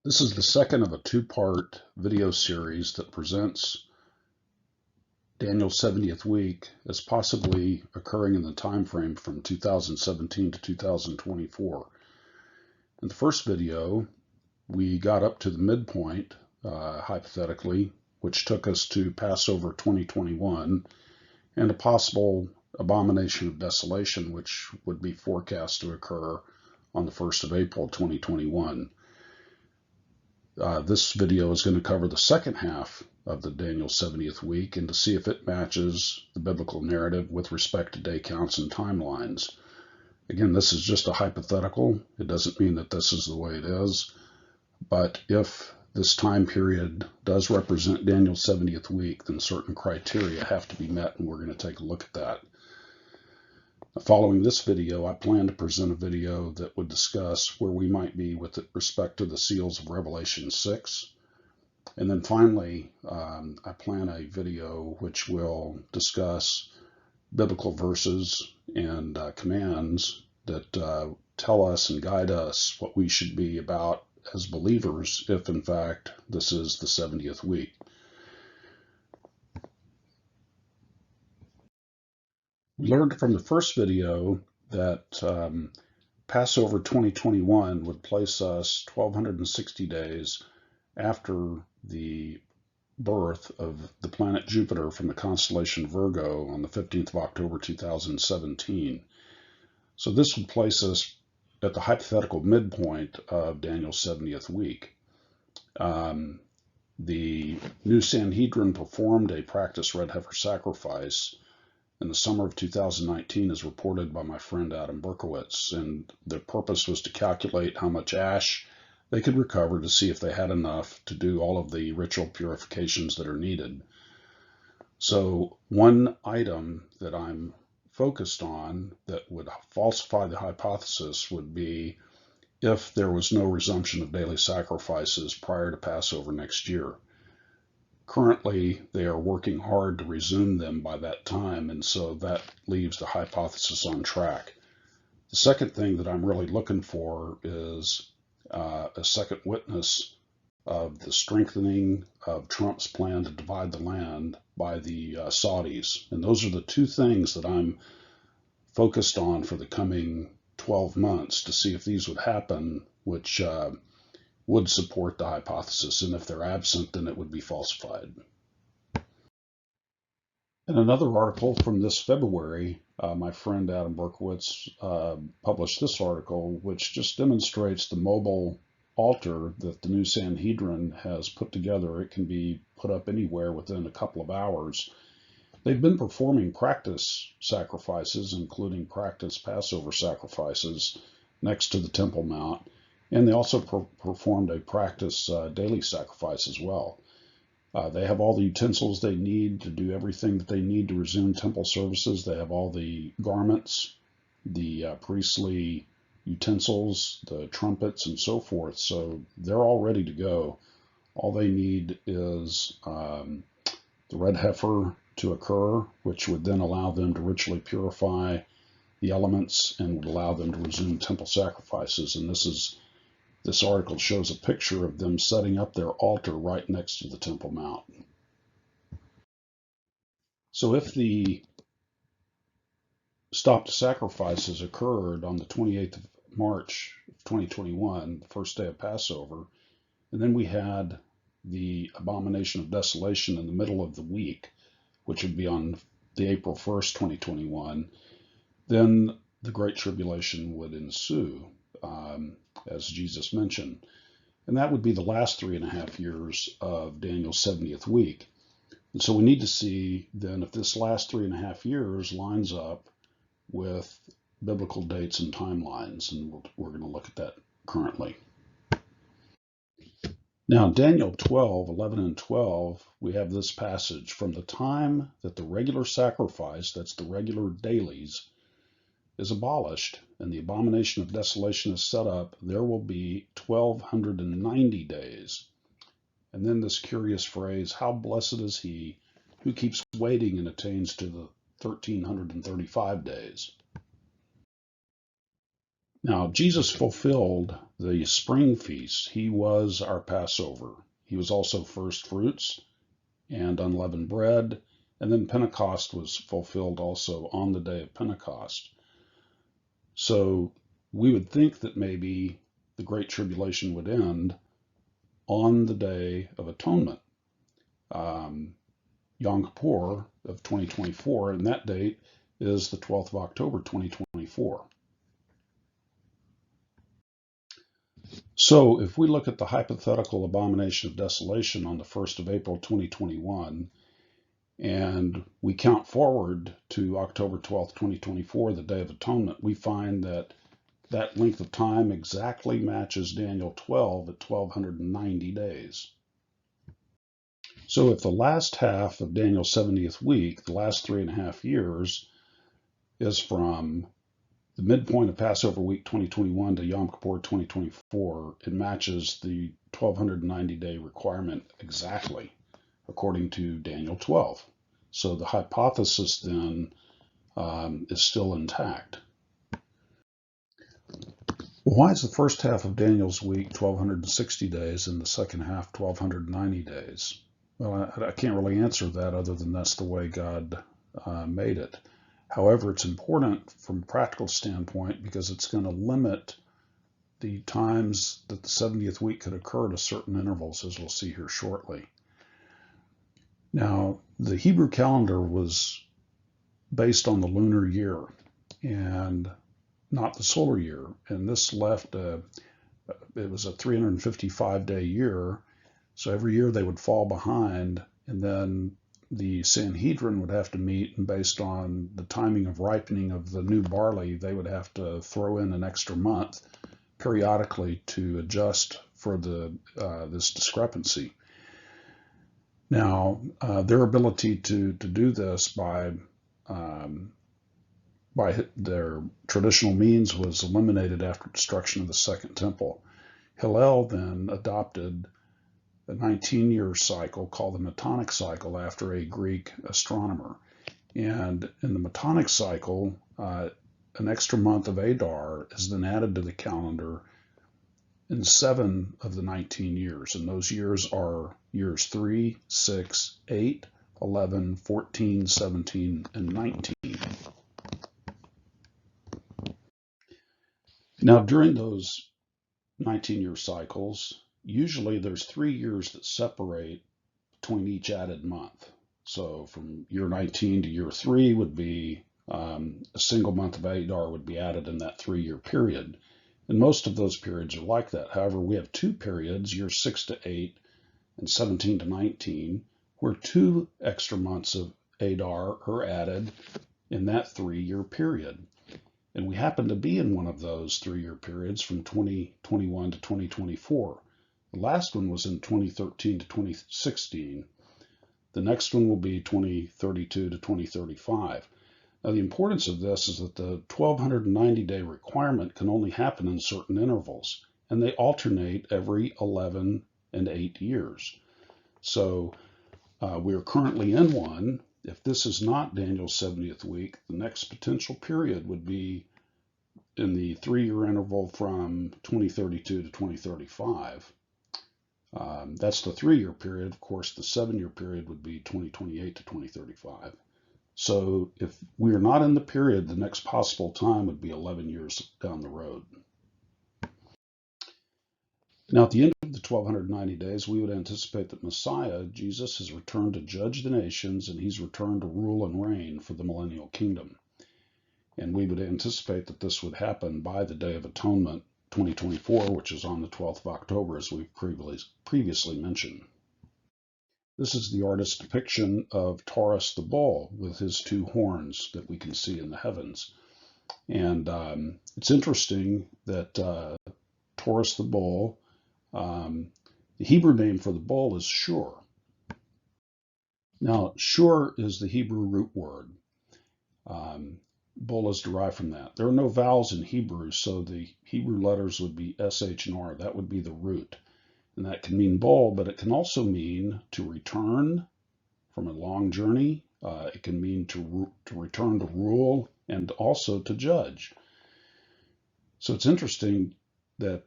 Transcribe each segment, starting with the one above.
This is the second of a two-part video series that presents Daniel's 70th week as possibly occurring in the time frame from 2017 to 2024. In the first video, we got up to the midpoint, hypothetically, which took us to Passover 2021 and a possible abomination of desolation, which would be forecast to occur on the 1st of April 2021. This video is going to cover the second half of the Daniel 70th week and to see if it matches the biblical narrative with respect to day counts and timelines. Again, this is just a hypothetical. It doesn't mean that this is the way it is, but if this time period does represent Daniel's 70th week, then certain criteria have to be met, and we're going to take a look at that. Following this video, I plan to present a video that would discuss where we might be with respect to the seals of Revelation 6. And then finally, I plan a video which will discuss biblical verses and commands that tell us and guide us what we should be about as believers if, in fact, this is the 70th week. We learned from the first video that Passover 2021 would place us 1,260 days after the birth of the planet Jupiter from the constellation Virgo on the 15th of October 2017. So this would place us at the hypothetical midpoint of Daniel's 70th week. The new Sanhedrin performed a practice red heifer sacrifice in the summer of 2019, as reported by my friend Adam Berkowitz, and the purpose was to calculate how much ash they could recover to see if they had enough to do all of the ritual purifications that are needed. So one item that I'm focused on that would falsify the hypothesis would be if there was no resumption of daily sacrifices prior to Passover next year. Currently, they are working hard to resume them by that time, and so that leaves the hypothesis on track. The second thing that I'm really looking for is a second witness of the strengthening of Trump's plan to divide the land by the Saudis. And those are the two things that I'm focused on for the coming 12 months to see if these would happen, which would support the hypothesis, and if they're absent, then it would be falsified. In another article from this February, my friend Adam Berkowitz published this article, which just demonstrates the mobile altar that the new Sanhedrin has put together. It can be put up anywhere within a couple of hours. They've been performing practice sacrifices, including practice Passover sacrifices, next to the Temple Mount. And they also performed a practice daily sacrifice as well. They have all the utensils they need to do everything that they need to resume temple services. They have all the garments, the priestly utensils, the trumpets, and so forth. So they're all ready to go. All they need is the red heifer to occur, which would then allow them to ritually purify the elements and would allow them to resume temple sacrifices. And this article shows a picture of them setting up their altar right next to the Temple Mount. So if the stop to sacrifices occurred on the 28th of March of 2021, the first day of Passover, and then we had the abomination of desolation in the middle of the week, which would be on the April 1st, 2021, then the Great Tribulation would ensue, as Jesus mentioned. And that would be the last 3.5 years of Daniel's 70th week. And so we need to see then if this last 3.5 years lines up with biblical dates and timelines, and we're going to look at that currently. Now, Daniel 12, 11 and 12, we have this passage: from the time that the regular sacrifice, that's the regular dailies, is abolished and the abomination of desolation is set up, there will be 1,290 days. And then this curious phrase, how blessed is he who keeps waiting and attains to the 1,335 days. Now, Jesus fulfilled the the spring feast. He was our Passover. He was also first fruits and unleavened bread. And then Pentecost was fulfilled also on the day of Pentecost. So we would think that maybe the Great Tribulation would end on the Day of Atonement, Yom Kippur of 2024, and that date is the 12th of October 2024. So if we look at the hypothetical abomination of desolation on the 1st of April 2021, and we count forward to October 12th, 2024, the Day of Atonement, we find that that length of time exactly matches Daniel 12 at 1290 days. So if the last half of Daniel's 70th week, the last 3.5 years, is from the midpoint of Passover week 2021 to Yom Kippur 2024, it matches the 1290-day requirement exactly, according to Daniel 12. So the hypothesis then is still intact. Well, why is the first half of Daniel's week 1260 days and the second half 1290 days? Well, I can't really answer that other than that's the way God made it. However, it's important from a practical standpoint because it's going to limit the times that the 70th week could occur to certain intervals, as we'll see here shortly. Now, the Hebrew calendar was based on the lunar year and not the solar year, and this left it was a 355-day year, so every year they would fall behind, and then the Sanhedrin would have to meet, and based on the timing of ripening of the new barley, they would have to throw in an extra month periodically to adjust for this discrepancy. Now, their ability to do this by their traditional means was eliminated after destruction of the Second Temple. Hillel then adopted a 19-year cycle called the Metonic cycle after a Greek astronomer. And in the Metonic cycle, an extra month of Adar is then added to the calendar in 7 of the 19 years. And those years are years 3, 6, 8, 11, 14, 17, and 19. Now, during those 19-year cycles, usually there's 3 years that separate between each added month. So from year 19 to year 3 would be a single month of Adar would be added in that 3-year period. And most of those periods are like that. However, we have 2 periods, years 6 to 8 and 17 to 19, where 2 extra months of Adar are added in that 3-year period. And we happen to be in one of those 3-year periods from 2021 to 2024. The last one was in 2013 to 2016. The next one will be 2032 to 2035. Now, the importance of this is that the 1290-day requirement can only happen in certain intervals, and they alternate every 11 and 8 years. So we are currently in one. If this is not Daniel's 70th week, the next potential period would be in the 3-year interval from 2032 to 2035. That's the 3-year period. Of course, the 7-year period would be 2028 to 2035. So if we are not in the period, the next possible time would be 11 years down the road. Now, at the end of the 1290 days, we would anticipate that Messiah, Jesus, has returned to judge the nations, and he's returned to rule and reign for the millennial kingdom. And we would anticipate that this would happen by the Day of Atonement 2024, which is on the 12th of October, as we've previously mentioned. This is the artist's depiction of Taurus the bull with his 2 horns that we can see in the heavens. And it's interesting that Taurus the bull, the Hebrew name for the bull is Shur. Now, Shur is the Hebrew root word. Bull is derived from that. There are no vowels in Hebrew, so the Hebrew letters would be SH and R. That would be the root. And that can mean bull, but it can also mean to return from a long journey. It can mean to return to rule and also to judge. So it's interesting that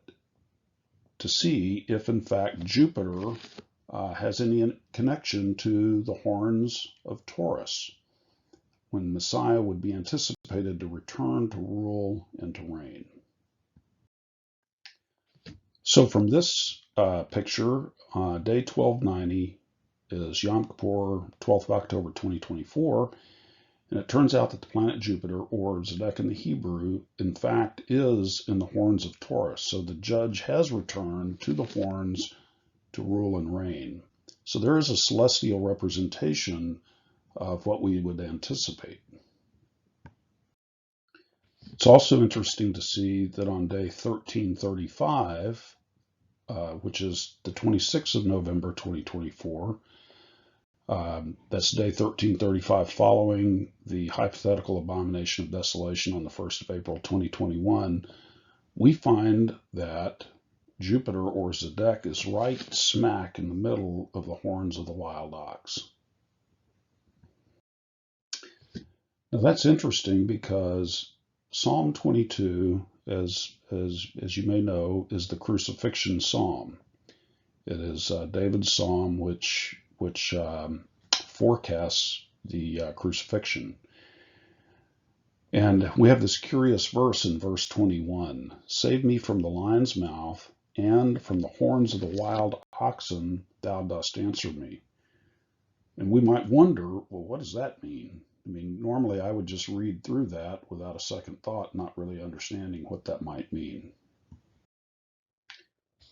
to see if in fact Jupiter has any connection to the horns of Taurus, when Messiah would be anticipated to return to rule and to reign. So from this picture, day 1290 is Yom Kippur, 12th of October 2024, and it turns out that the planet Jupiter, or Zedek in the Hebrew, in fact is in the horns of Taurus. So the judge has returned to the horns to rule and reign. So there is a celestial representation of what we would anticipate. It's also interesting to see that on day 1335, which is the 26th of November 2024, that's day 1335 following the hypothetical abomination of desolation on the 1st of April 2021, we find that Jupiter, or Zedek, is right smack in the middle of the horns of the wild ox. Now that's interesting because Psalm 22, as you may know, is the crucifixion psalm. It is David's psalm which forecasts the crucifixion. And we have this curious verse in verse 21. Save me from the lion's mouth, and from the horns of the wild oxen thou dost answer me. And we might wonder, well, what does that mean? I mean, normally I would just read through that without a second thought, not really understanding what that might mean.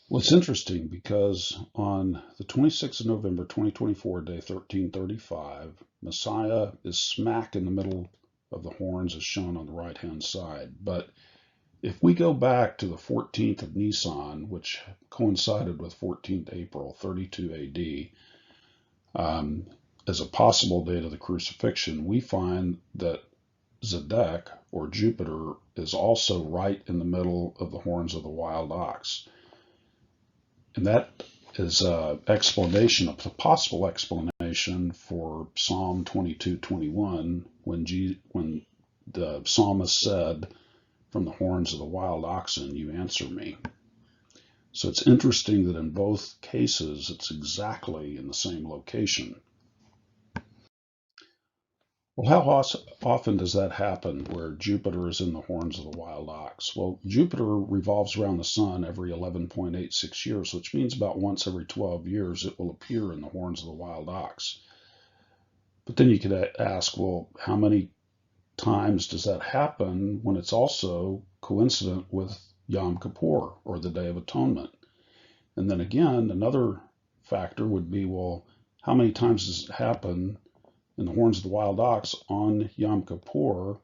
Well, it's interesting because on the 26th of November 2024, day 1335, Messiah is smack in the middle of the horns as shown on the right-hand side. But if we go back to the 14th of Nisan, which coincided with 14th April 32 AD, as a possible date of the crucifixion, we find that Zedek, or Jupiter, is also right in the middle of the horns of the wild ox. And that is an explanation, a possible explanation for Psalm 22:21, when the psalmist said, from the horns of the wild oxen you answer me. So it's interesting that in both cases it's exactly in the same location. Well, how often does that happen where Jupiter is in the horns of the wild ox? Well, Jupiter revolves around the sun every 11.86 years, which means about once every 12 years it will appear in the horns of the wild ox. But then you could ask, well, how many times does that happen when it's also coincident with Yom Kippur, or the Day of Atonement? And then again, another factor would be, well, how many times does it happen in the horns of the wild ox on Yom Kippur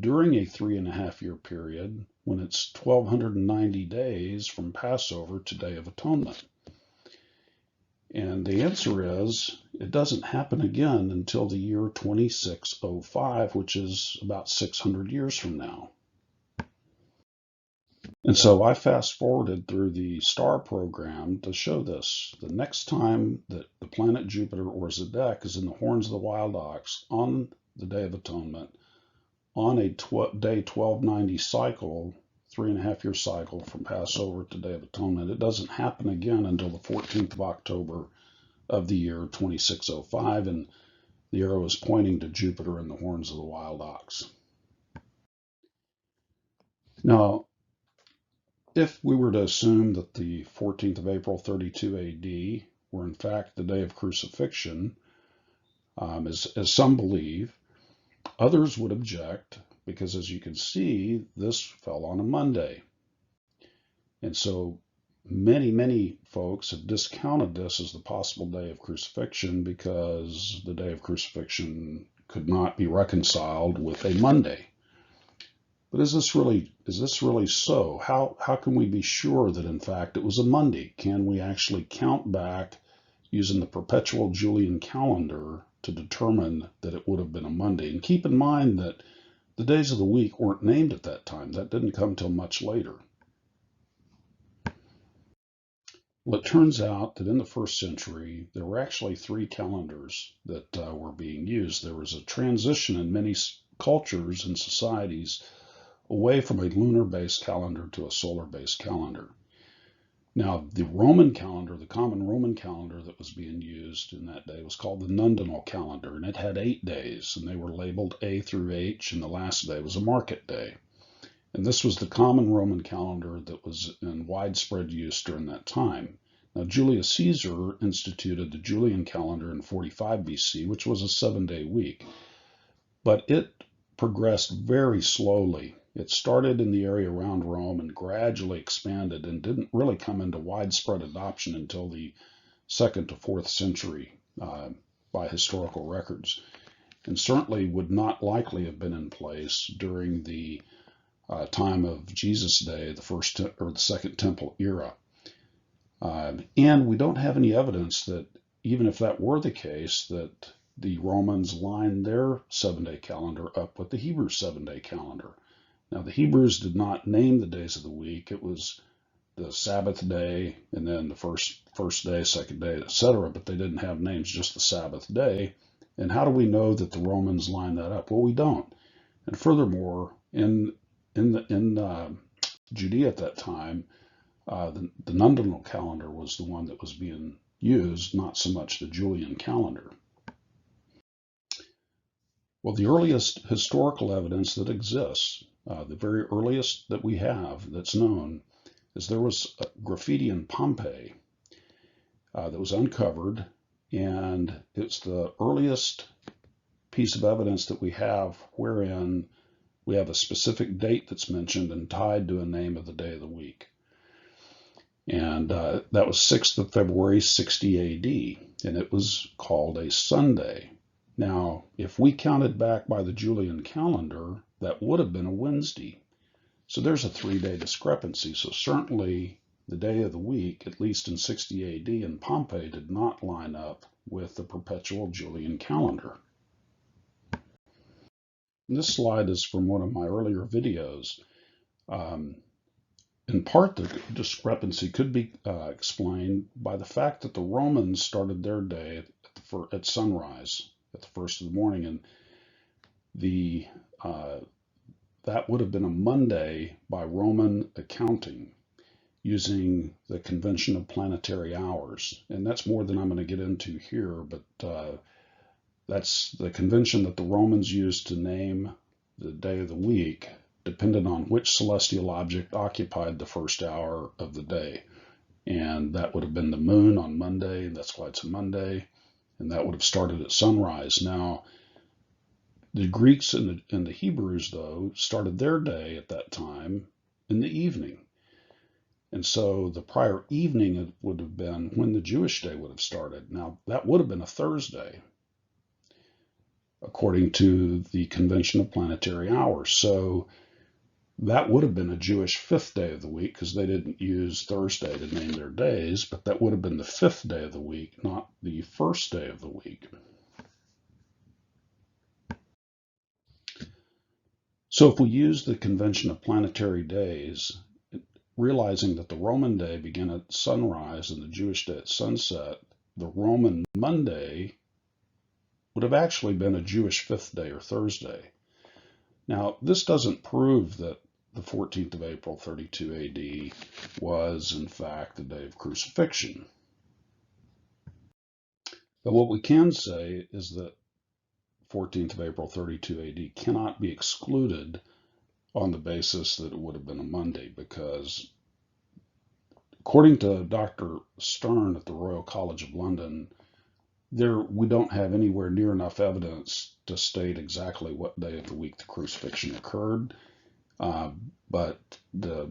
during a 3.5-year period when it's 1,290 days from Passover to Day of Atonement? And the answer is, it doesn't happen again until the year 2605, which is about 600 years from now. And so I fast forwarded through the star program to show this. The next time that the planet Jupiter, or Zedek, is in the horns of the wild ox on the Day of Atonement, on a day 1290 cycle, 3.5-year cycle from Passover to Day of Atonement, it doesn't happen again until the 14th of October of the year 2605, and the arrow is pointing to Jupiter in the horns of the wild ox. Now, if we were to assume that the 14th of April 32 AD were in fact the day of crucifixion, as some believe, others would object because, as you can see, this fell on a Monday. And so many folks have discounted this as the possible day of crucifixion because the day of crucifixion could not be reconciled with a Monday. But is this really so? How can we be sure that in fact it was a Monday? Can we actually count back using the perpetual Julian calendar to determine that it would have been a Monday? And keep in mind that the days of the week weren't named at that time. That didn't come till much later. Well, it turns out that in the first century, there were actually 3 calendars that were being used. There was a transition in many cultures and societies away from a lunar-based calendar to a solar-based calendar. Now, the Roman calendar, the common Roman calendar that was being used in that day was called the Nundinal calendar, and it had 8 days, and they were labeled A through H, and the last day was a market day. And this was the common Roman calendar that was in widespread use during that time. Now, Julius Caesar instituted the Julian calendar in 45 BC, which was a 7-day week, but it progressed very slowly. It started in the area around Rome and gradually expanded and didn't really come into widespread adoption until the 2nd to 4th century by historical records, and certainly would not likely have been in place during the time of Jesus' day, the first or the Second Temple era. And we don't have any evidence that, even if that were the case, that the Romans lined their 7-day calendar up with the Hebrew 7-day calendar. Now, the Hebrews did not name the days of the week. It was the Sabbath day, and then the first day, second day, etc. But they didn't have names, just the Sabbath day. And how do we know that the Romans lined that up? Well, we don't. And furthermore, in Judea at that time, the Nundinal calendar was the one that was being used, not so much the Julian calendar. Well, the earliest historical evidence that exists, the very earliest that we have that's known, is there was graffiti in Pompeii that was uncovered, and it's the earliest piece of evidence that we have wherein we have a specific date that's mentioned and tied to a name of the day of the week. And that was 6th of February, 60 AD, and it was called a Sunday. Now, if we counted back by the Julian calendar, that would have been a Wednesday. So there's a 3-day discrepancy. So certainly the day of the week, at least in 60 AD in Pompeii, did not line up with the perpetual Julian calendar. And this slide is from one of my earlier videos. In part, the discrepancy could be explained by the fact that the Romans started their day at sunrise, at the first of the morning, and that would have been a Monday by Roman accounting, using the convention of planetary hours. And that's more than I'm going to get into here, but that's the convention that the Romans used to name the day of the week, depending on which celestial object occupied the first hour of the day. And that would have been the moon on Monday, that's why it's a Monday, and that would have started at sunrise. Now, the Greeks and the Hebrews, though, started their day at that time in the evening. And so the prior evening would have been when the Jewish day would have started. Now, that would have been a Thursday, according to the convention of planetary hours. So that would have been a Jewish 5th day of the week, because they didn't use Thursday to name their days, but that would have been the 5th day of the week, not the first day of the week. So if we use the convention of planetary days, realizing that the Roman day began at sunrise and the Jewish day at sunset, the Roman Monday would have actually been a Jewish 5th day or Thursday. Now, this doesn't prove that the 14th of April, 32 AD was, in fact, the day of crucifixion. But what we can say is that 14th of April, 32 AD cannot be excluded on the basis that it would have been a Monday, because according to Dr. Stern at the Royal College of London, we don't have anywhere near enough evidence to state exactly what day of the week the crucifixion occurred. But the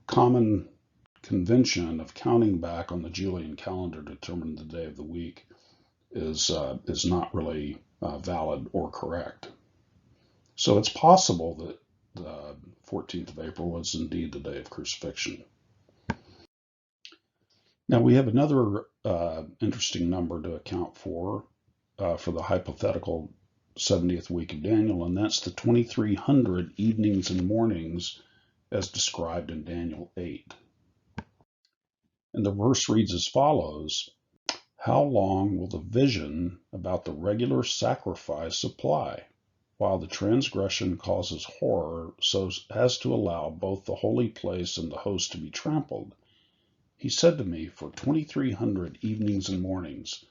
common convention of counting back on the Julian calendar to determine the day of the week is not really valid or correct. So it's possible that the 14th of April was indeed the day of crucifixion. Now we have another interesting number to account for the hypothetical 70th week of Daniel, and that's the 2300 evenings and mornings as described in Daniel 8. And the verse reads as follows: "How long will the vision about the regular sacrifice supply, while the transgression causes horror so as to allow both the holy place and the host to be trampled? He said to me, for 2300 evenings and mornings,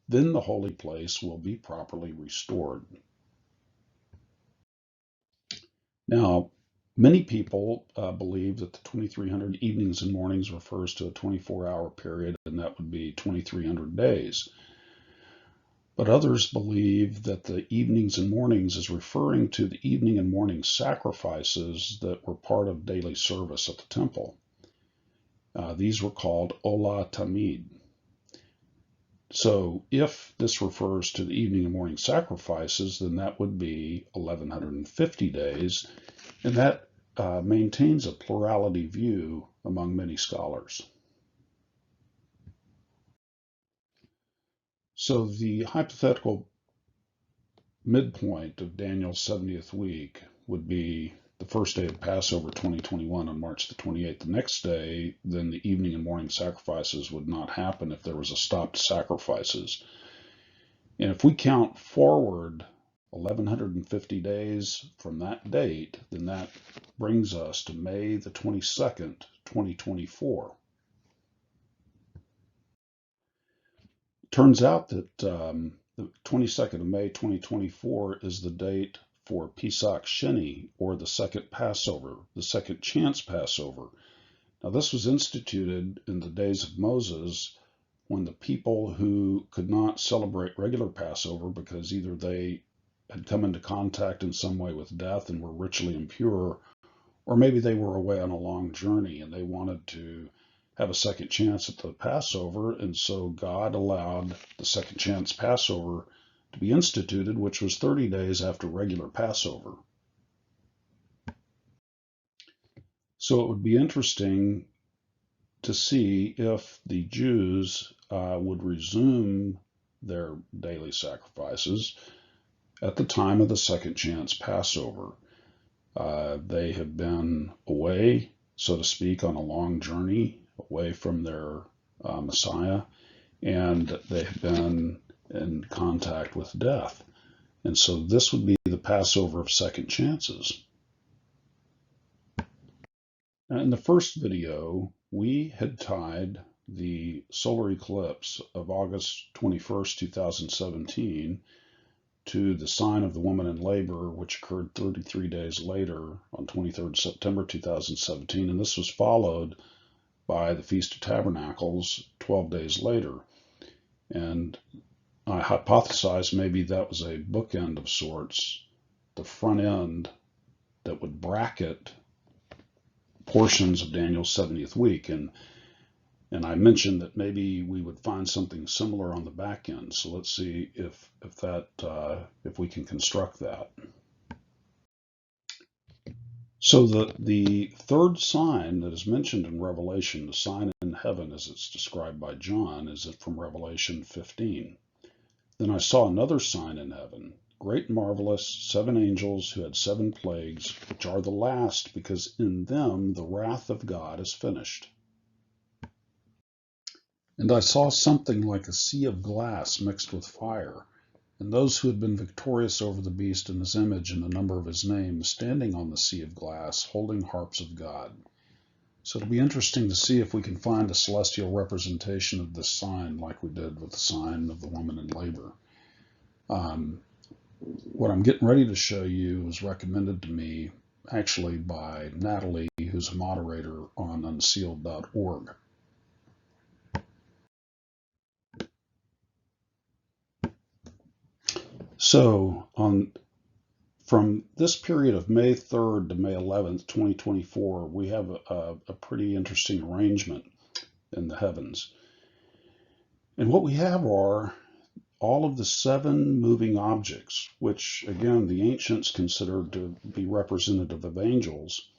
then the holy place will be properly restored. Now, many people believe that the 2300 evenings and mornings refers to a 24-hour period, and that would be 2300 days. But others believe that the evenings and mornings is referring to the evening and morning sacrifices that were part of daily service at the temple. These were called Ola Tamid. So if this refers to the evening and morning sacrifices, then that would be 1150 days, and that maintains a plurality view among many scholars. So the hypothetical midpoint of Daniel's 70th week would be the first day of Passover 2021 on March the 28th. The next day, then the evening and morning sacrifices would not happen if there was a stop to sacrifices. And if we count forward 1150 days from that date, then that brings us to May the 22nd, 2024. Turns out that the 22nd of May 2024 is the date for Pesach Sheni, or the second Passover, the second chance Passover. Now this was instituted in the days of Moses, when the people who could not celebrate regular Passover because either they had come into contact in some way with death and were ritually impure, or maybe they were away on a long journey and they wanted to have a second chance at the Passover, and so God allowed the second chance Passover to be instituted, which was 30 days after regular Passover. So it would be interesting to see if the Jews would resume their daily sacrifices at the time of the second chance Passover. They have been away, so to speak, on a long journey away from their Messiah, and they have been in contact with death. And so this would be the Passover of second chances. In the first video, we had tied the solar eclipse of August 21st, 2017 to the sign of the woman in labor, which occurred 33 days later on 23rd September 2017, and this was followed by the Feast of Tabernacles 12 days later. And I hypothesized maybe that was a bookend of sorts, the front end that would bracket portions of Daniel's 70th week. And I mentioned that maybe we would find something similar on the back end. So let's see if we can construct that. So the third sign that is mentioned in Revelation, the sign in heaven as it's described by John, is from Revelation 15. Then I saw another sign in heaven, great and marvelous, 7 angels who had 7 plagues, which are the last, because in them the wrath of God is finished. And I saw something like a sea of glass mixed with fire, and those who had been victorious over the beast and his image and the number of his name, standing on the sea of glass, holding harps of God. So it'll be interesting to see if we can find a celestial representation of this sign like we did with the sign of the woman in labor. What I'm getting ready to show you was recommended to me actually by Natalie, who's a moderator on unsealed.org. So from this period of May 3rd to May 11th, 2024, we have a pretty interesting arrangement in the heavens. And what we have are all of the 7 moving objects, which again, the ancients considered to be representative of angels.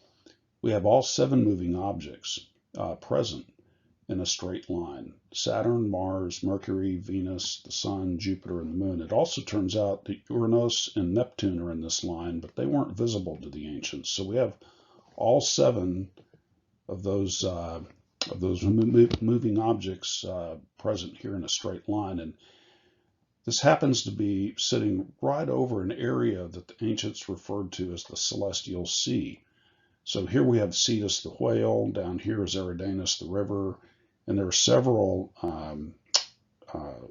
We have all 7 moving objects present in a straight line: Saturn, Mars, Mercury, Venus, the Sun, Jupiter, and the Moon. It also turns out that Uranus and Neptune are in this line, but they weren't visible to the ancients. So we have all 7 of those moving objects present here in a straight line. And this happens to be sitting right over an area that the ancients referred to as the Celestial Sea. So here we have Cetus the whale, down here is Eridanus the river, And there are several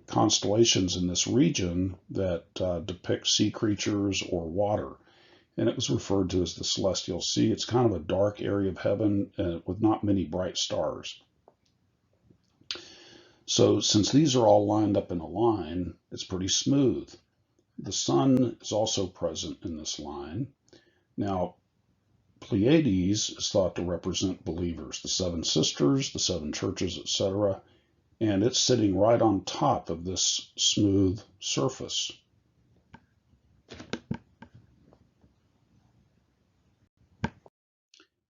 constellations in this region that depict sea creatures or water. And it was referred to as the celestial sea. It's kind of a dark area of heaven with not many bright stars. So since these are all lined up in a line, it's pretty smooth. The sun is also present in this line. Now, Pleiades is thought to represent believers, the seven sisters, the seven churches, etc. And it's sitting right on top of this smooth surface.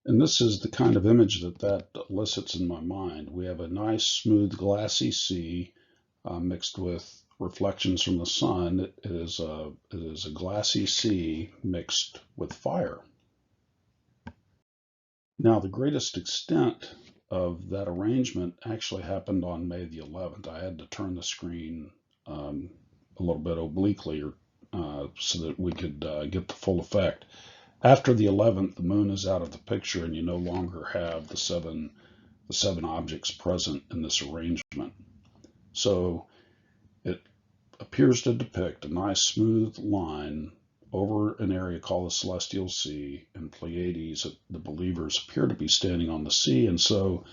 And this is the kind of image that elicits in my mind. We have a nice, smooth, glassy sea mixed with reflections from the sun. It is a glassy sea mixed with fire. Now, the greatest extent of that arrangement actually happened on May the 11th. I had to turn the screen a little bit obliquely so that we could get the full effect. After the 11th, the moon is out of the picture, and you no longer have the seven objects present in this arrangement. So it appears to depict a nice smooth line over an area called the Celestial Sea, and Pleiades, the believers, appear to be standing on the sea. And so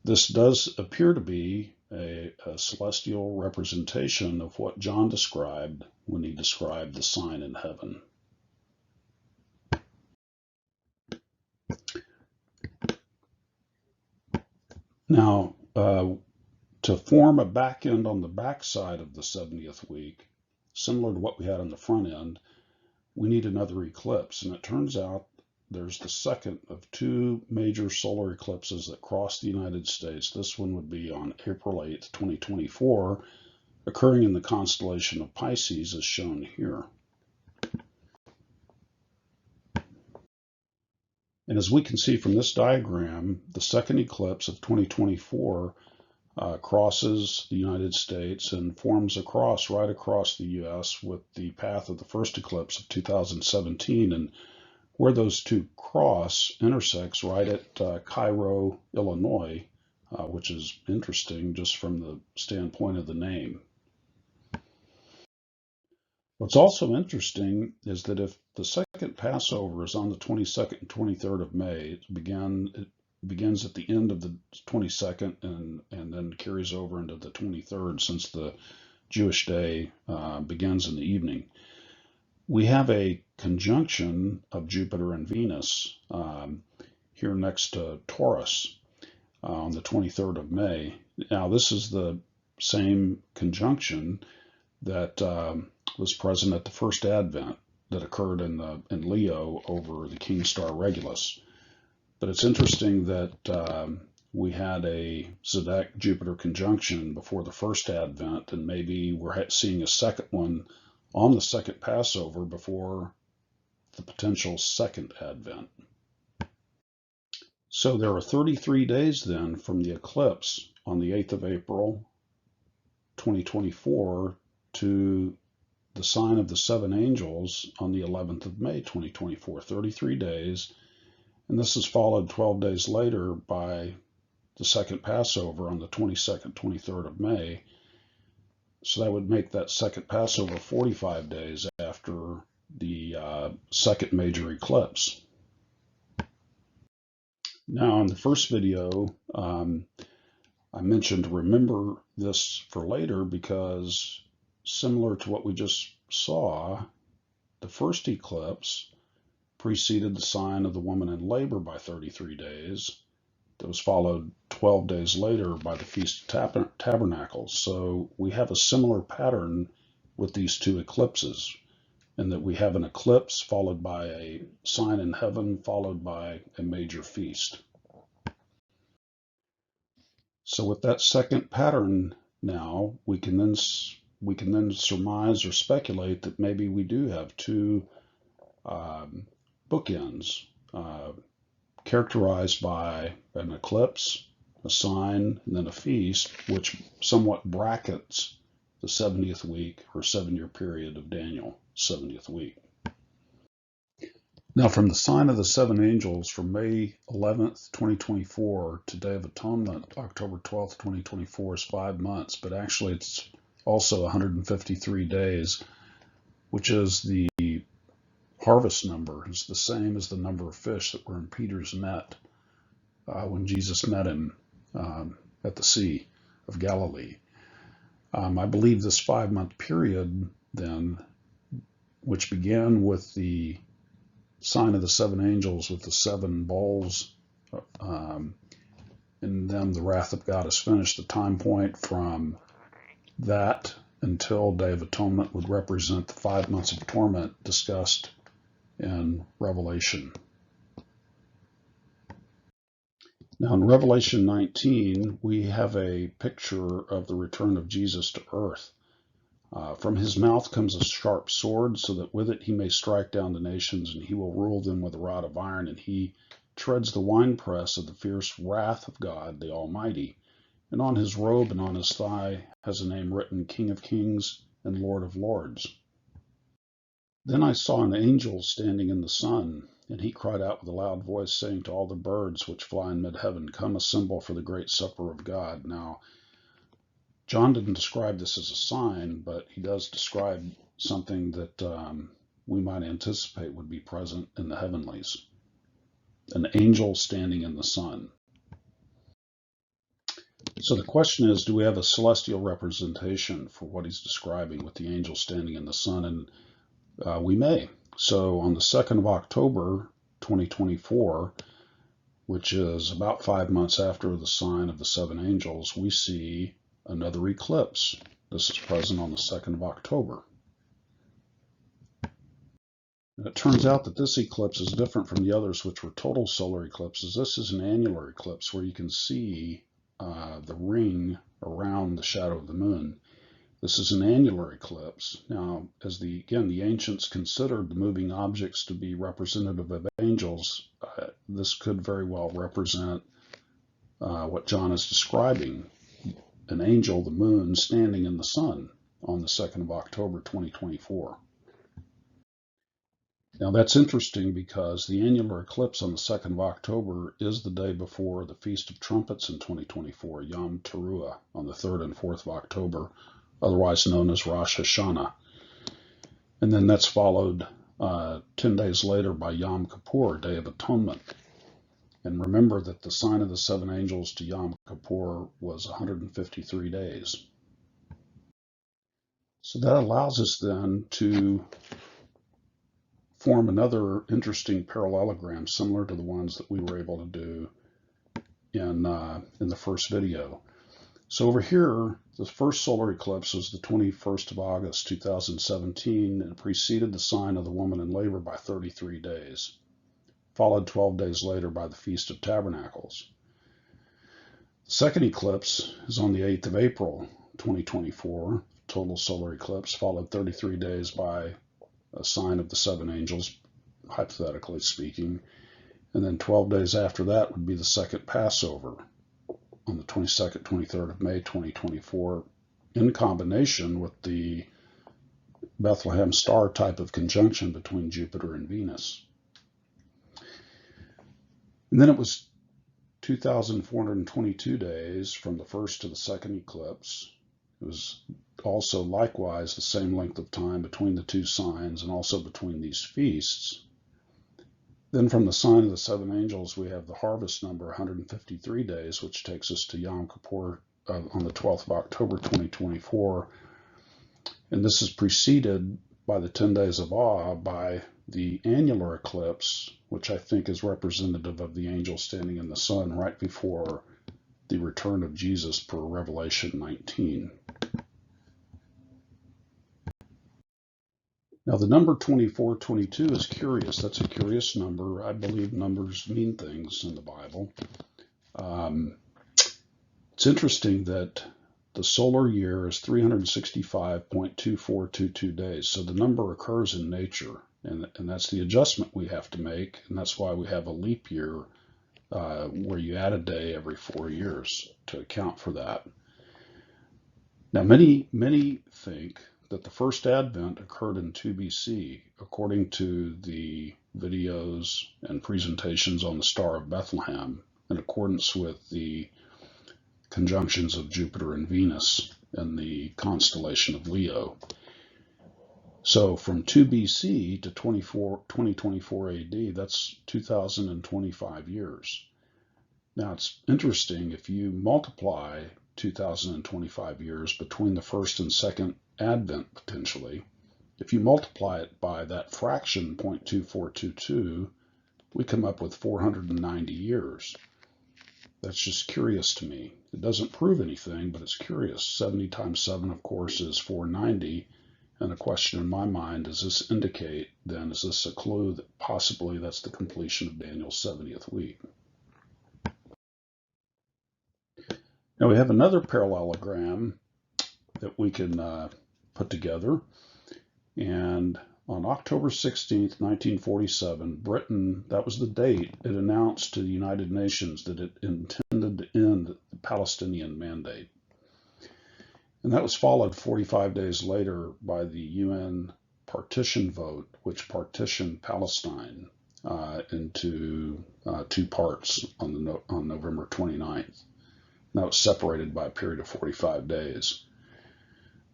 this does appear to be a celestial representation of what John described when he described the sign in heaven. Now, to form a back end on the back side of the 70th week, similar to what we had on the front end, we need another eclipse. And it turns out there's the second of two major solar eclipses that cross the United States. This one would be on April 8th, 2024, occurring in the constellation of Pisces, as shown here. And as we can see from this diagram, the second eclipse of 2024 crosses the United States and forms a cross right across the U.S. with the path of the first eclipse of 2017. And where those two cross intersects right at Cairo, Illinois, which is interesting just from the standpoint of the name. What's also interesting is that if the second Passover is on the 22nd and 23rd of May, it begins at the end of the 22nd and then carries over into the 23rd, since the Jewish day begins in the evening. We have a conjunction of Jupiter and Venus here next to Taurus on the 23rd of May. Now, this is the same conjunction that was present at the first Advent that occurred in Leo over the King star Regulus. But it's interesting that we had a Zodiac-Jupiter conjunction before the first Advent, and maybe we're seeing a second one on the second Passover before the potential second Advent. So there are 33 days then from the eclipse on the 8th of April, 2024 to the sign of the seven angels on the 11th of May, 2024, 33 days. And this is followed 12 days later by the second Passover on the 22nd, 23rd of May. So that would make that second Passover 45 days after the second major eclipse. Now, in the first video, I mentioned to remember this for later because, similar to what we just saw, the first eclipse preceded the sign of the woman in labor by 33 days. That was followed 12 days later by the Feast of Tabernacles. So we have a similar pattern with these two eclipses, in that we have an eclipse followed by a sign in heaven followed by a major feast. So with that second pattern now, we can then surmise or speculate that maybe we do have two bookends characterized by an eclipse, a sign, and then a feast, which somewhat brackets the 70th week or 7-year period of Daniel, 70th week. Now, from the sign of the seven angels from May 11th, 2024 to Day of Atonement, October 12th, 2024 is 5 months, but actually it's also 153 days, which is the harvest number. It's the same as the number of fish that were in Peter's net when Jesus met him at the Sea of Galilee. I believe this 5-month period then, which began with the sign of the seven angels with the seven bowls, and then the wrath of God is finished. The time point from that until Day of Atonement would represent the 5 months of torment discussed in Revelation. Now in Revelation 19, we have a picture of the return of Jesus to earth. From his mouth comes a sharp sword, so that with it he may strike down the nations, and he will rule them with a rod of iron, and he treads the winepress of the fierce wrath of God the Almighty. And on his robe and on his thigh has a name written, King of Kings and Lord of Lords. Then I saw an angel standing in the sun, and he cried out with a loud voice, saying to all the birds which fly in mid-heaven, Come assemble for the great supper of God. Now, John didn't describe this as a sign, but he does describe something that we might anticipate would be present in the heavenlies. An angel standing in the sun. So the question is, do we have a celestial representation for what he's describing with the angel standing in the sun? And we may. So on the 2nd of October, 2024, which is about 5 months after the sign of the seven angels, we see another eclipse. This is present on the 2nd of October. And it turns out that this eclipse is different from the others, which were total solar eclipses. This is an annular eclipse where you can see the ring around the shadow of the moon. This is an annular eclipse. Now, as the ancients considered the moving objects to be representative of angels, this could very well represent what John is describing. An angel, the moon, standing in the sun on the 2nd of October, 2024. Now that's interesting because the annular eclipse on the 2nd of October is the day before the Feast of Trumpets in 2024, Yom Teruah, on the 3rd and 4th of October, otherwise known as Rosh Hashanah. And then that's followed 10 days later by Yom Kippur, Day of Atonement. And remember that the sign of the seven angels to Yom Kippur was 153 days. So that allows us then to form another interesting parallelogram similar to the ones that we were able to do in the first video. So over here, the first solar eclipse was the 21st of August, 2017, and preceded the sign of the woman in labor by 33 days, followed 12 days later by the Feast of Tabernacles. The second eclipse is on the 8th of April, 2024, total solar eclipse, followed 33 days by a sign of the seven angels, hypothetically speaking, and then 12 days after that would be the second Passover on the 22nd, 23rd of May, 2024, in combination with the Bethlehem star type of conjunction between Jupiter and Venus. And then it was 2,422 days from the first to the second eclipse. It was also likewise the same length of time between the two signs and also between these feasts. Then from the sign of the seven angels, we have the harvest number, 153 days, which takes us to Yom Kippur on the 12th of October, 2024. And this is preceded by the 10 days of awe by the annular eclipse, which I think is representative of the angel standing in the sun right before the return of Jesus per Revelation 19. Now the number 2422 is curious. That's a curious number. I believe numbers mean things in the Bible. It's interesting that the solar year is 365.2422 days. So the number occurs in nature, and that's the adjustment we have to make. And that's why we have a leap year where you add a day every 4 years to account for that. Now many think that the first advent occurred in 2 BC, according to the videos, and presentations on the Star of Bethlehem in accordance with the conjunctions of Jupiter and Venus in the constellation of Leo. So from 2 BC to 2024 AD, that's 2025 years. Now it's interesting, if you multiply 2025 years between the first and second Advent potentially, if you multiply it by that fraction 0.2422, we come up with 490 years. That's just curious to me. It doesn't prove anything, but it's curious. 70 times 7, of course, is 490. And the question in my mind, does this indicate, then, is this a clue that possibly that's the completion of Daniel's 70th week? Now we have another parallelogram that we can put together. And on October 16th, 1947, Britain, that was the date, it announced to the United Nations that it intended to end the Palestinian Mandate. And that was followed 45 days later by the UN partition vote, which partitioned Palestine into two parts on November 29th. And that was separated by a period of 45 days.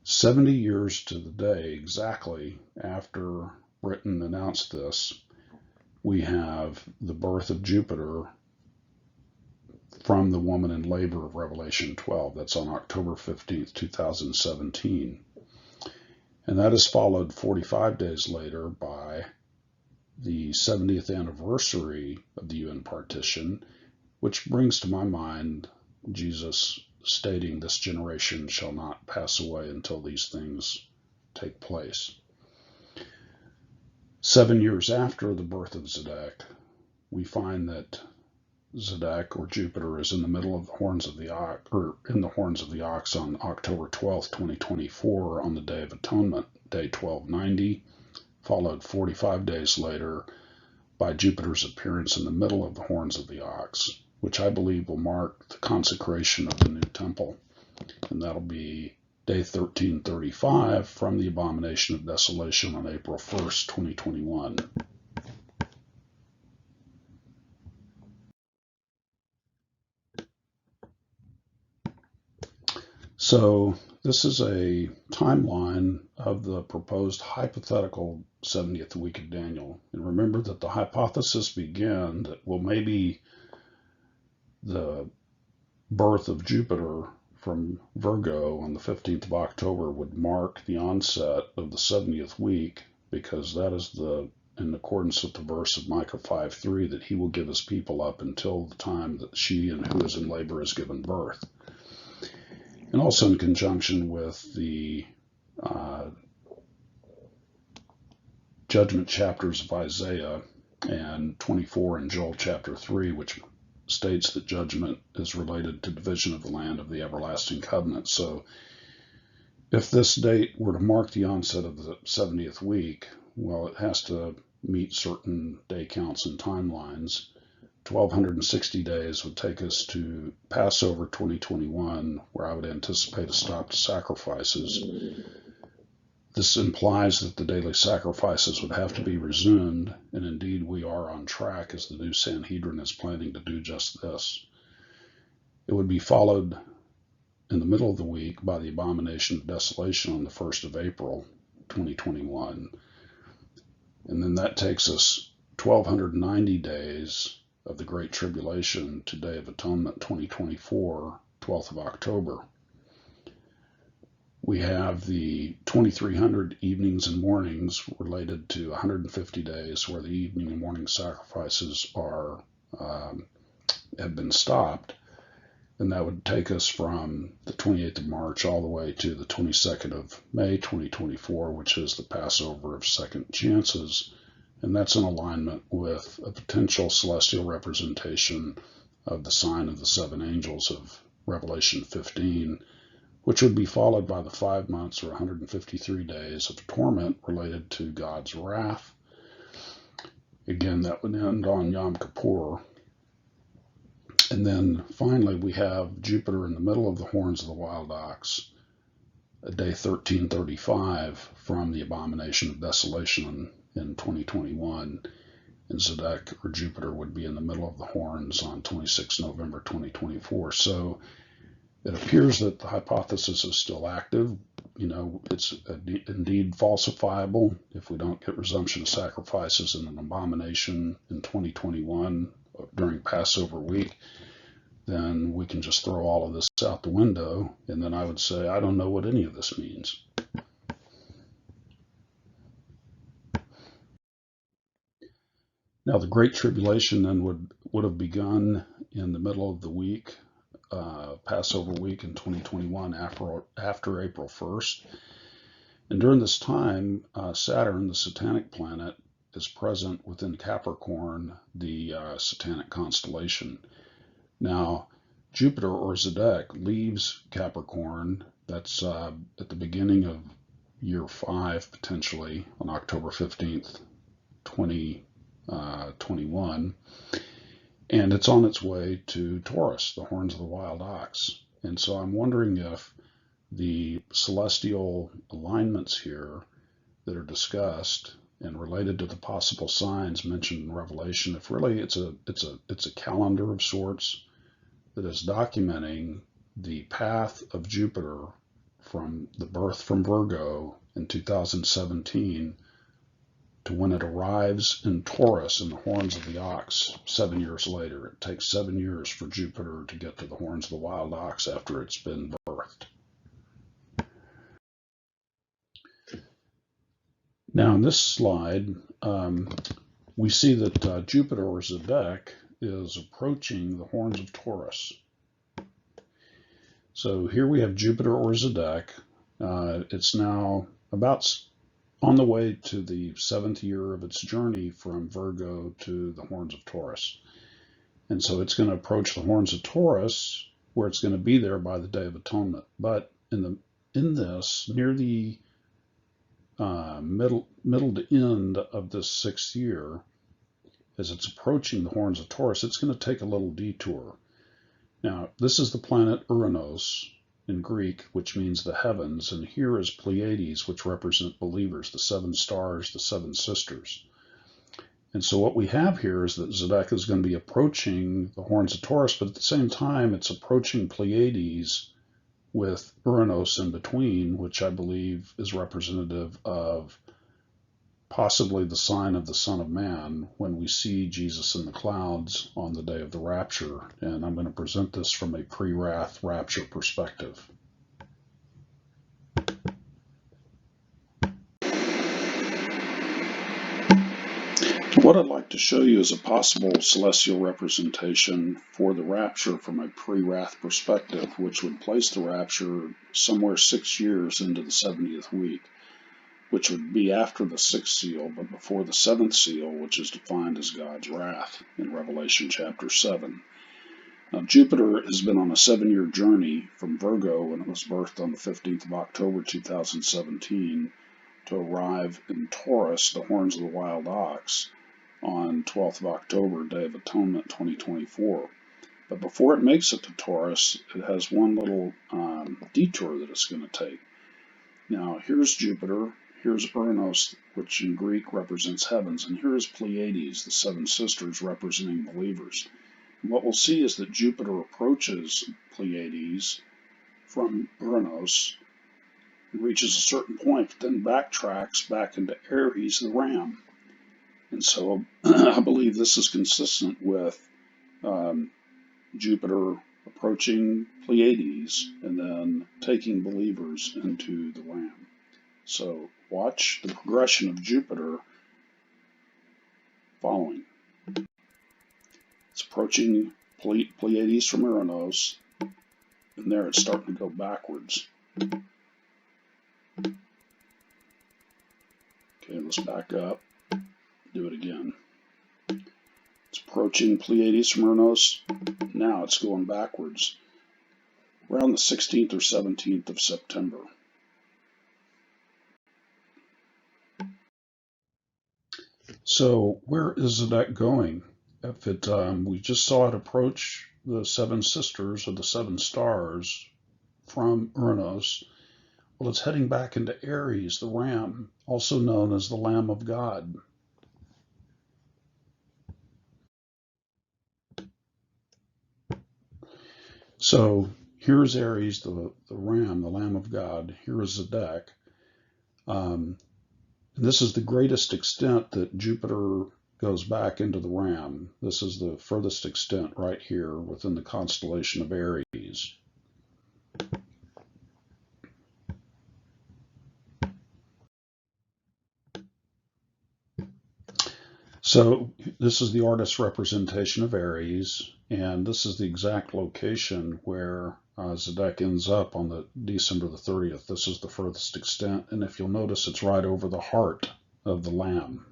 70 years to the day exactly after Britain announced this, we have the birth of Jupiter from the woman in labor of Revelation 12. That's on October 15th, 2017. And that is followed 45 days later by the 70th anniversary of the UN partition, which brings to my mind Jesus stating, "This generation shall not pass away until these things take place." 7 years after the birth of Zedek, we find that Zedek, or Jupiter, is in the middle of the horns of the ox, or in the horns of the ox on October 12th, 2024, on the Day of Atonement, day 1290, followed 45 days later by Jupiter's appearance in the middle of the horns of the ox, which I believe will mark the consecration of the new temple. And that'll be day 1335 from the abomination of desolation on April 1st, 2021. So this is a timeline of the proposed hypothetical 70th week of Daniel. And remember that the hypothesis began that, well, maybe the birth of Jupiter from Virgo on the 15th of October would mark the onset of the 70th week, because that is in accordance with the verse of Micah 5:3, that he will give his people up until the time that she and who is in labor has given birth. And also in conjunction with the judgment chapters of Isaiah and 24 in Joel chapter 3, which states that judgment is related to division of the land of the everlasting covenant. So if this date were to mark the onset of the 70th week, well, it has to meet certain day counts and timelines. 1,260 days would take us to Passover 2021, where I would anticipate a stop to sacrifices. This implies that the daily sacrifices would have to be resumed, and indeed we are on track, as the new Sanhedrin is planning to do just this. It would be followed in the middle of the week by the abomination of desolation on the 1st of April 2021. And then that takes us 1,290 days of the Great Tribulation to Day of Atonement 2024, 12th of October. We have the 2300 evenings and mornings related to 150 days where the evening and morning sacrifices have been stopped. And that would take us from the 28th of March all the way to the 22nd of May 2024, which is the Passover of Second Chances. And that's in alignment with a potential celestial representation of the sign of the seven angels of Revelation 15, which would be followed by the 5 months or 153 days of torment related to God's wrath. Again, that would end on Yom Kippur. And then finally, we have Jupiter in the middle of the horns of the wild ox, day 1335 from the abomination of desolation in 2021. and Zodiac or Jupiter would be in the middle of the horns on 26 November 2024. So it appears that the hypothesis is still active. It's indeed falsifiable. If we don't get resumption of sacrifices and an abomination in 2021 during Passover week, then we can just throw all of this out the window. And then I would say, I don't know what any of this means. Now, the Great Tribulation then would have begun in the middle of the week, Passover week in 2021 after April 1st. And during this time, Saturn, the satanic planet, is present within Capricorn, the satanic constellation. Now, Jupiter or Zodiac leaves Capricorn. That's at the beginning of year 5, potentially, on October 15th, 2021. And it's on its way to Taurus, the horns of the wild ox. And so I'm wondering if the celestial alignments here that are discussed and related to the possible signs mentioned in Revelation, if really it's a calendar of sorts that is documenting the path of Jupiter from the birth from Virgo in 2017 to when it arrives in Taurus in the horns of the ox 7 years later. It takes 7 years for Jupiter to get to the horns of the wild ox after it's been birthed. Now in this slide, we see that Jupiter or Zodiac is approaching the horns of Taurus. So here we have Jupiter or Zodiac. It's now about on the way to the 7th year of its journey from Virgo to the horns of Taurus. And so it's going to approach the horns of Taurus, where it's going to be there by the Day of Atonement. But in this, near the middle to end of this 6th year, as it's approaching the horns of Taurus, it's going to take a little detour. Now, this is the planet Uranos in Greek, which means the heavens, and here is Pleiades, which represent believers, the 7 stars, the 7 sisters. And so what we have here is that Zodiac is going to be approaching the horns of Taurus, but at the same time, it's approaching Pleiades with Uranos in between, which I believe is representative of possibly the sign of the Son of Man when we see Jesus in the clouds on the day of the rapture. And I'm going to present this from a pre-wrath rapture perspective. What I'd like to show you is a possible celestial representation for the rapture from a pre-wrath perspective, which would place the rapture somewhere 6 years into the 70th week, which would be after the 6th seal, but before the 7th seal, which is defined as God's wrath in Revelation chapter 7. Now, Jupiter has been on a 7-year journey from Virgo when it was birthed on the 15th of October 2017 to arrive in Taurus, the horns of the wild ox, on 12th of October, Day of Atonement 2024. But before it makes it to Taurus, it has one little detour that it's going to take. Now, here's Jupiter. Here's Uranos, which in Greek represents heavens, and here is Pleiades, the 7 sisters representing believers. And what we'll see is that Jupiter approaches Pleiades from Uranos and reaches a certain point, but then backtracks back into Aries, the ram. And so I believe this is consistent with Jupiter approaching Pleiades and then taking believers into the ram. So watch the progression of Jupiter following. It's approaching Pleiades from Uranos, and there it's starting to go backwards. Okay, let's back up. Do it again. It's approaching Pleiades from Uranos. Now it's going backwards. Around the 16th or 17th of September. So where is that going? If it, we just saw it approach the 7 sisters or the 7 stars from Uranos. Well, it's heading back into Aries, the ram, also known as the Lamb of God. So here's Aries, the ram, the Lamb of God. Here is Zedek. And this is the greatest extent that Jupiter goes back into the ram. This is the furthest extent right here within the constellation of Aries. So this is the artist's representation of Aries, and this is the exact location where Zedek ends up on the December the 30th. This is the furthest extent, and if you'll notice, it's right over the heart of the Lamb,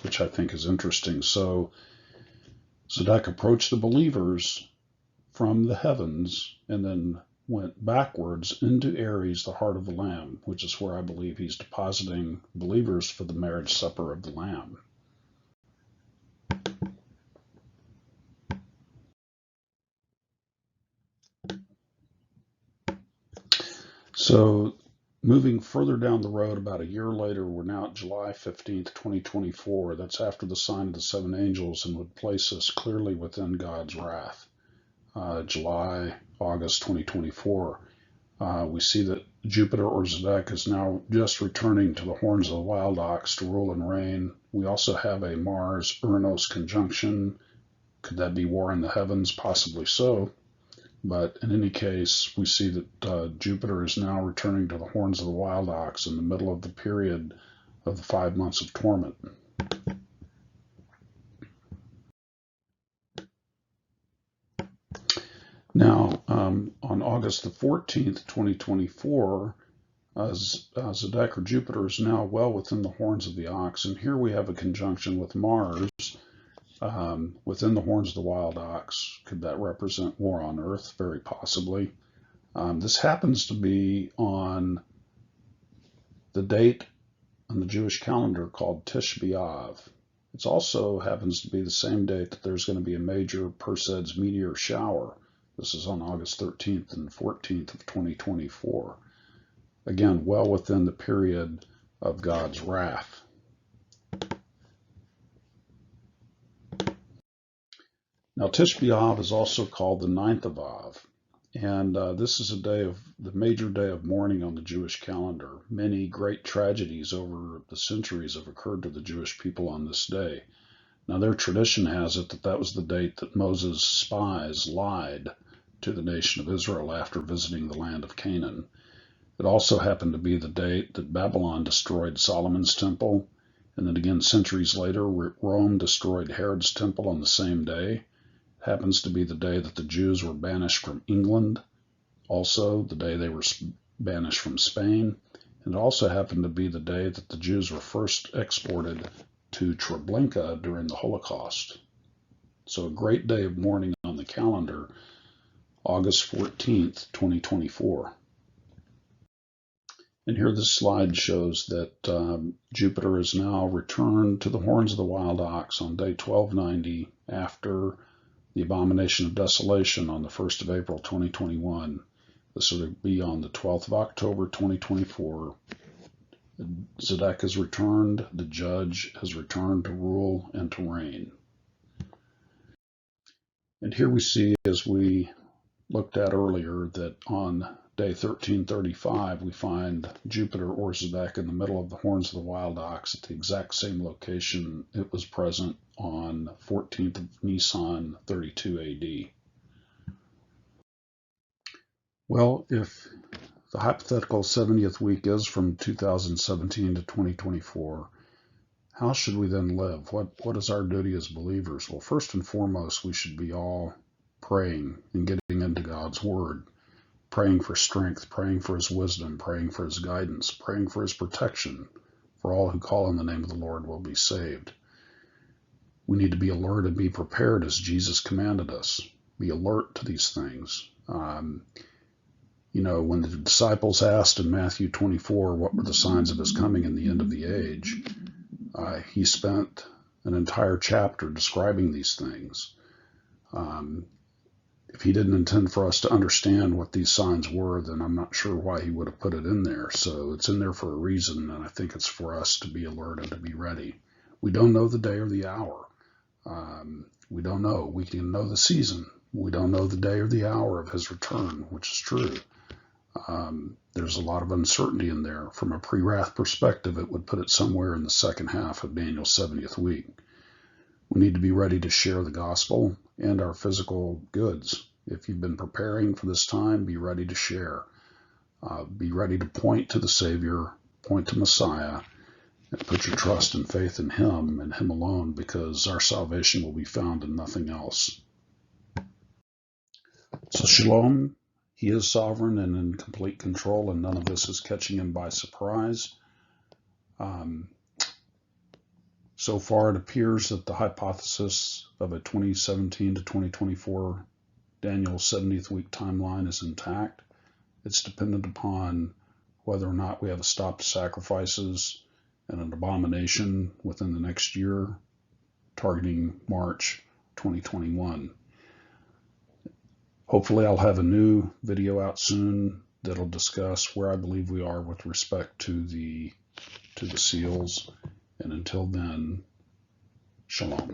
which I think is interesting. So Zedek approached the believers from the heavens and then went backwards into Aries, the heart of the Lamb, which is where I believe he's depositing believers for the marriage supper of the Lamb. So moving further down the road, about a year later, we're now at July 15th, 2024. That's after the sign of the seven angels and would place us clearly within God's wrath. July, August 2024. We see that Jupiter or Zedek is now just returning to the horns of the wild ox to rule and reign. We also have a Mars-Uranus conjunction. Could that be war in the heavens? Possibly so. But in any case, we see that Jupiter is now returning to the horns of the wild ox in the middle of the period of the 5 months of torment. Now, on August the 14th, 2024, Zedek or Jupiter is now well within the horns of the ox, and here we have a conjunction with Mars within the horns of the wild ox. Could that represent war on Earth? Very possibly. This happens to be on the date on the Jewish calendar called Tish B'Av. It also happens to be the same date that there's going to be a major Perseids meteor shower. This is on August 13th and 14th of 2024. Again, well within the period of God's wrath. Now, Tish B'Av is also called the 9th of Av, and this is the major day of mourning on the Jewish calendar. Many great tragedies over the centuries have occurred to the Jewish people on this day. Now, their tradition has it that that was the date that Moses' spies lied to the nation of Israel after visiting the land of Canaan. It also happened to be the date that Babylon destroyed Solomon's temple, and then again centuries later, Rome destroyed Herod's temple on the same day. It happens to be the day that the Jews were banished from England, also the day they were banished from Spain, and it also happened to be the day that the Jews were first exported to Treblinka during the Holocaust. So a great day of mourning on the calendar, August 14th, 2024. And here this slide shows that Jupiter is now returned to the horns of the wild ox on day 1290 after the abomination of desolation on the 1st of April 2021. This would be on the 12th of October 2024. Zedek has returned, the judge has returned to rule and to reign. And here we see, as we looked at earlier, that on day 1335 we find Jupiter or Zedek in the middle of the horns of the wild ox at the exact same location it was present on 14th of Nisan 32 AD. Well, if the hypothetical 70th week is from 2017 to 2024, how should we then live? What is our duty as believers? Well, first and foremost, we should be all praying and getting into God's Word, praying for strength, praying for His wisdom, praying for His guidance, praying for His protection. For all who call on the name of the Lord will be saved. We need to be alert and be prepared as Jesus commanded us. Be alert to these things. When the disciples asked in Matthew 24 what were the signs of His coming in the end of the age, He spent an entire chapter describing these things. If He didn't intend for us to understand what these signs were, then I'm not sure why He would have put it in there. So it's in there for a reason, and I think it's for us to be alert and to be ready. We don't know the day or the hour. We don't know. We can know the season, We don't know the day or the hour of his return, which is true. There's a lot of uncertainty in there. From a pre-wrath perspective, it would put it somewhere in the second half of Daniel's 70th week. We need to be ready to share the gospel and our physical goods. If you've been preparing for this time, be ready to share. Be ready to point to the Savior, point to Messiah, and put your trust and faith in Him and Him alone, because our salvation will be found in nothing else. So shalom. He is sovereign and in complete control, and none of this is catching Him by surprise. So far, it appears that the hypothesis of a 2017 to 2024 Daniel 70th week timeline is intact. It's dependent upon whether or not we have a stop to sacrifices and an abomination within the next year, targeting March 2021. Hopefully I'll have a new video out soon that'll discuss where I believe we are with respect to the seals. And until then, shalom.